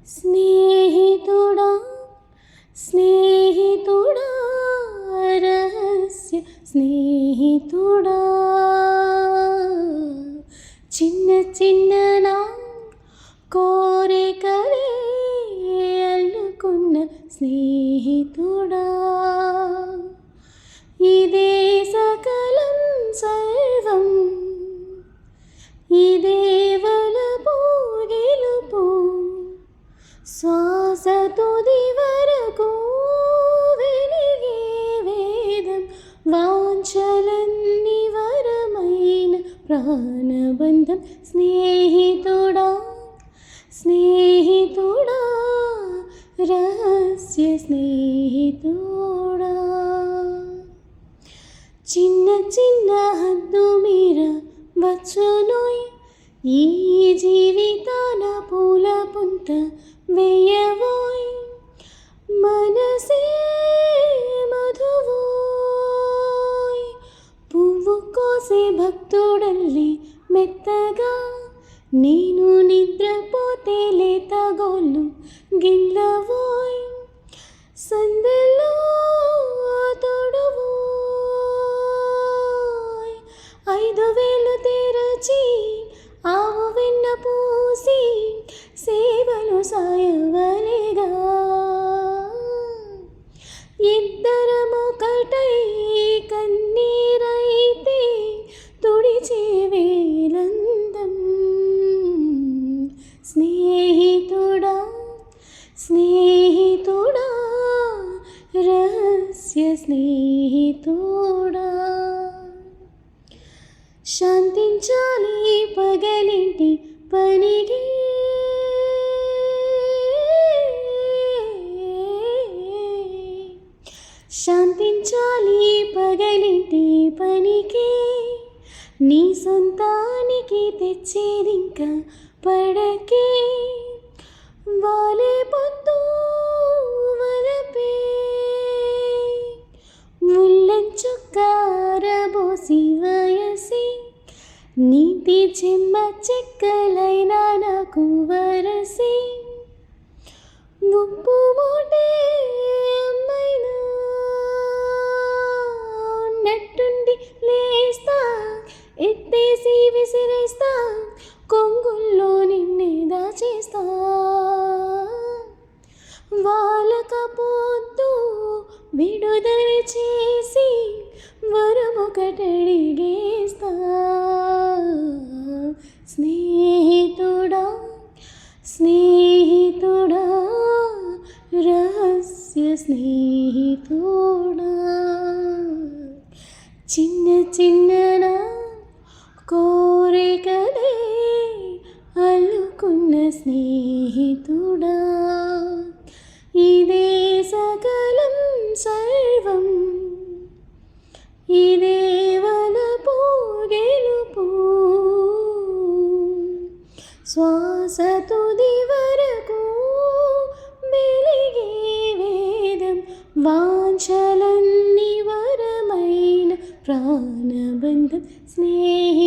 స్నేహితుడా స్నేహితుడా రహస్య స్నేహితుడా చిన్న చిన్న నా కోరికలే అల్లుకున్న స్నేహితుడా ఇదే సకలం సర్వం ఇదే వలపు గెలుపు శ్వాస తుది వరకు వెలిగే వేదం వాంఛలన్ని వరమైన ప్రాణబంధం స్నేహితుడా స్నేహితుడా రహస్య స్నేహితుడా చిన్న చిన్న హద్దు మీర వచ్చునోయ్ ఈ జీవితాన పూల పుంత వేయవోయ్ మనసే మధువోయ్ పువ్వు కోసే భక్తుడల్లి మెత్తగా నేను నిద్రపోతే లేత గోళ్ళు గిల్లవోయ్ సందెలో తొడవోయ్ 5,000 తెరచి ఆవు వెన్న పూసి సేవలు సాయవలేగా ఇద్దరమొకటై కన్నీరైతే తుడిచే వేలందం స్నేహితుడా స్నేహితుడా రహస్య స్నేహితుడా శాంతించాలి పగలింటి పనికి శాంతించాలి పగలింటి పనికి నీ సొంతానికి తెచ్చేదింకా పడకే వాలే పొద్దు వలపే ముల్లంచుక్కారబోసి వయసి నీటి చెమ్మ చెక్కలైనా నాకు వరసి ఉప్పు మూటే అమ్మైనా ఉన్నట్టుండి లేస్తా ఎత్తేసి విసిరేస్తా కొంగుల్లో నిన్నే దాచేస్తా వాళ్ళకపోద్దు విడుదల చేసి వరమొకటడిగేస్తా స్నేహితుడా స్నేహితుడా రహస్య స్నేహితుడా చిన్న చిన్న నా కోరికలే అల్లుకున్న స్నేహితుడా ఇదే సకలం సర్వం ఇదే వలపు గెలుపు శ్వాస తుది వరకు వెలిగే వేదం వాంఛలన్ని వరమైన ప్రాణబంధం స్నేహి